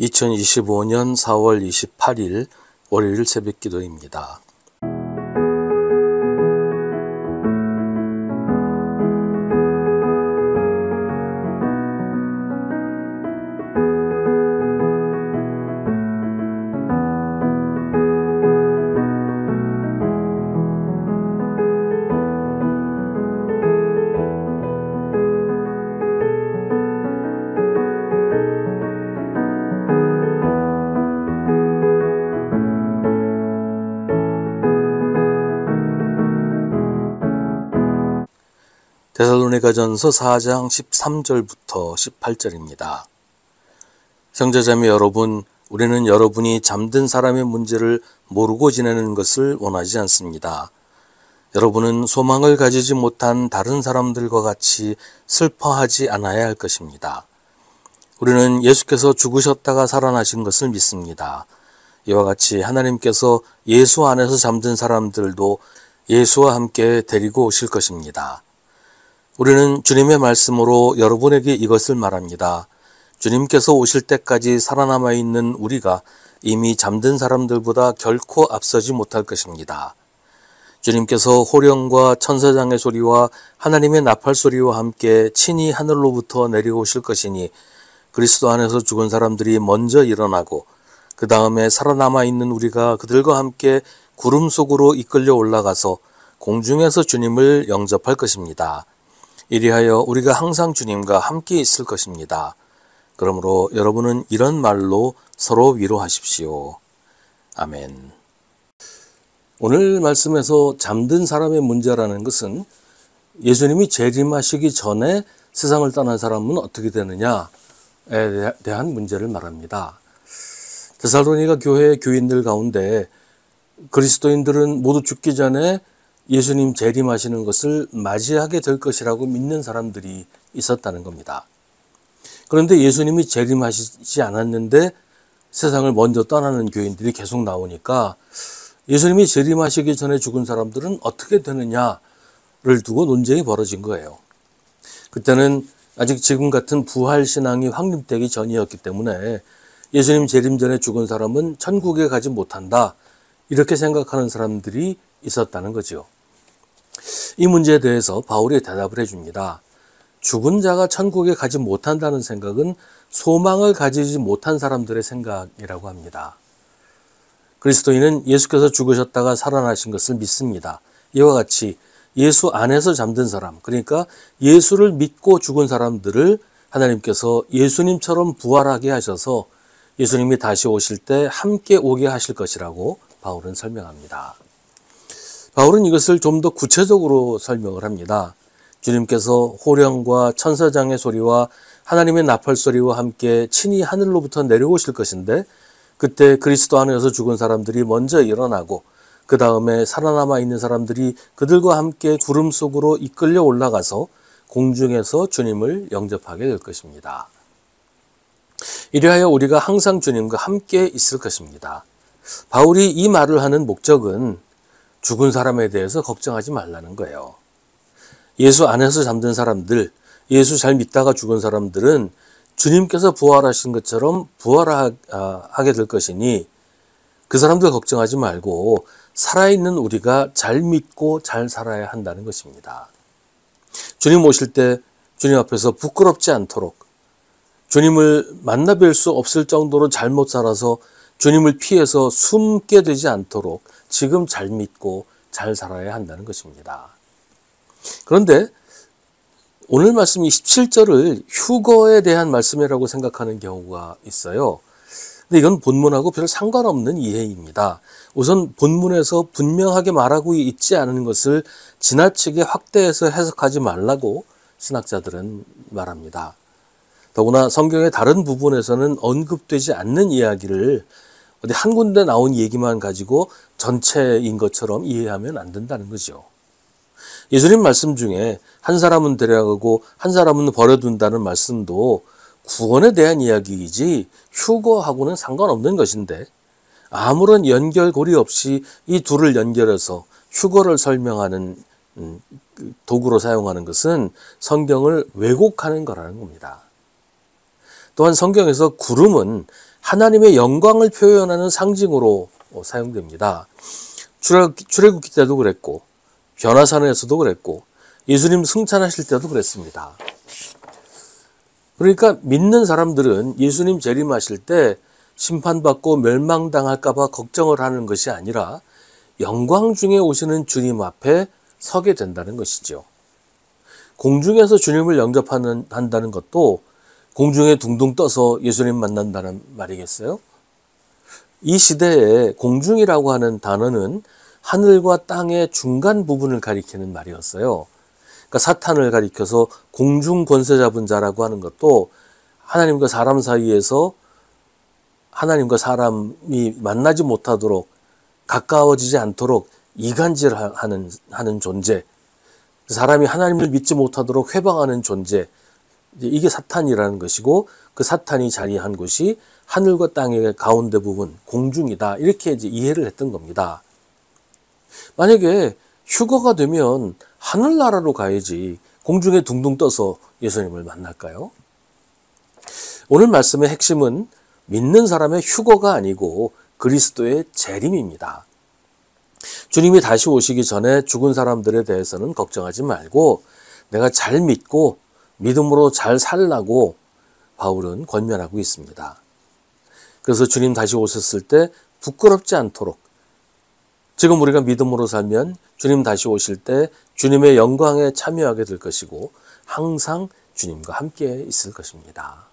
2025년 4월 28일 월요일 새벽 기도입니다. 데살로니가전서 4장 13절부터 18절입니다. 형제자매 여러분, 우리는 여러분이 잠든 사람의 문제를 모르고 지내는 것을 원하지 않습니다. 여러분은 소망을 가지지 못한 다른 사람들과 같이 슬퍼하지 않아야 할 것입니다. 우리는 예수께서 죽으셨다가 살아나신 것을 믿습니다. 이와 같이 하나님께서 예수 안에서 잠든 사람들도 예수와 함께 데리고 오실 것입니다. 우리는 주님의 말씀으로 여러분에게 이것을 말합니다. 주님께서 오실 때까지 살아남아 있는 우리가 이미 잠든 사람들보다 결코 앞서지 못할 것입니다. 주님께서 호령과 천사장의 소리와 하나님의 나팔 소리와 함께 친히 하늘로부터 내려오실 것이니 그리스도 안에서 죽은 사람들이 먼저 일어나고 그 다음에 살아남아 있는 우리가 그들과 함께 구름 속으로 이끌려 올라가서 공중에서 주님을 영접할 것입니다. 이리하여 우리가 항상 주님과 함께 있을 것입니다. 그러므로 여러분은 이런 말로 서로 위로하십시오. 아멘. 오늘 말씀에서 잠든 사람의 문제라는 것은 예수님이 재림하시기 전에 세상을 떠난 사람은 어떻게 되느냐에 대한 문제를 말합니다. 데살로니가 교회 교인들 가운데 그리스도인들은 모두 죽기 전에 예수님 재림하시는 것을 맞이하게 될 것이라고 믿는 사람들이 있었다는 겁니다. 그런데 예수님이 재림하시지 않았는데 세상을 먼저 떠나는 교인들이 계속 나오니까 예수님이 재림하시기 전에 죽은 사람들은 어떻게 되느냐를 두고 논쟁이 벌어진 거예요. 그때는 아직 지금 같은 부활신앙이 확립되기 전이었기 때문에 예수님 재림 전에 죽은 사람은 천국에 가지 못한다, 이렇게 생각하는 사람들이 있었다는 거죠. 이 문제에 대해서 바울이 대답을 해줍니다. 죽은 자가 천국에 가지 못한다는 생각은 소망을 가지지 못한 사람들의 생각이라고 합니다. 그리스도인은 예수께서 죽으셨다가 살아나신 것을 믿습니다. 이와 같이 예수 안에서 잠든 사람, 그러니까 예수를 믿고 죽은 사람들을 하나님께서 예수님처럼 부활하게 하셔서 예수님이 다시 오실 때 함께 오게 하실 것이라고 바울은 설명합니다. 바울은 이것을 좀 더 구체적으로 설명을 합니다. 주님께서 호령과 천사장의 소리와 하나님의 나팔 소리와 함께 친히 하늘로부터 내려오실 것인데 그때 그리스도 안에서 죽은 사람들이 먼저 일어나고 그 다음에 살아남아 있는 사람들이 그들과 함께 구름 속으로 이끌려 올라가서 공중에서 주님을 영접하게 될 것입니다. 이리하여 우리가 항상 주님과 함께 있을 것입니다. 바울이 이 말을 하는 목적은 죽은 사람에 대해서 걱정하지 말라는 거예요. 예수 안에서 잠든 사람들, 예수 잘 믿다가 죽은 사람들은 주님께서 부활하신 것처럼 부활하게 될 것이니 그 사람들 걱정하지 말고 살아있는 우리가 잘 믿고 잘 살아야 한다는 것입니다. 주님 오실 때 주님 앞에서 부끄럽지 않도록, 주님을 만나 뵐 수 없을 정도로 잘못 살아서 주님을 피해서 숨게 되지 않도록 지금 잘 믿고 잘 살아야 한다는 것입니다. 그런데 오늘 말씀 27절을 휴거에 대한 말씀이라고 생각하는 경우가 있어요. 근데 이건 본문하고 별 상관없는 이해입니다. 우선 본문에서 분명하게 말하고 있지 않은 것을 지나치게 확대해서 해석하지 말라고 신학자들은 말합니다. 더구나 성경의 다른 부분에서는 언급되지 않는 이야기를 어디 한 군데 나온 얘기만 가지고 전체인 것처럼 이해하면 안 된다는 거죠. 예수님 말씀 중에 한 사람은 데려가고 한 사람은 버려둔다는 말씀도 구원에 대한 이야기이지 휴거하고는 상관없는 것인데 아무런 연결고리 없이 이 둘을 연결해서 휴거를 설명하는 도구로 사용하는 것은 성경을 왜곡하는 거라는 겁니다. 또한 성경에서 구름은 하나님의 영광을 표현하는 상징으로 사용됩니다. 출애굽기 때도 그랬고 변화산에서도 그랬고 예수님 승천하실 때도 그랬습니다. 그러니까 믿는 사람들은 예수님 재림하실 때 심판받고 멸망당할까 봐 걱정을 하는 것이 아니라 영광 중에 오시는 주님 앞에 서게 된다는 것이죠. 공중에서 주님을 영접한다는 것도 공중에 둥둥 떠서 예수님 만난다는 말이겠어요? 이 시대에 공중이라고 하는 단어는 하늘과 땅의 중간 부분을 가리키는 말이었어요. 그러니까 사탄을 가리켜서 공중 권세 잡은 자라고 하는 것도 하나님과 사람 사이에서 하나님과 사람이 만나지 못하도록 가까워지지 않도록 이간질하는 존재, 사람이 하나님을 믿지 못하도록 회방하는 존재, 이게 사탄이라는 것이고 그 사탄이 자리한 곳이 하늘과 땅의 가운데 부분, 공중이다. 이렇게 이제 이해를 했던 겁니다. 만약에 휴거가 되면 하늘나라로 가야지 공중에 둥둥 떠서 예수님을 만날까요? 오늘 말씀의 핵심은 믿는 사람의 휴거가 아니고 그리스도의 재림입니다. 주님이 다시 오시기 전에 죽은 사람들에 대해서는 걱정하지 말고 내가 잘 믿고 믿음으로 잘 살라고 바울은 권면하고 있습니다. 그래서 주님 다시 오셨을 때 부끄럽지 않도록 지금 우리가 믿음으로 살면 주님 다시 오실 때 주님의 영광에 참여하게 될 것이고 항상 주님과 함께 있을 것입니다.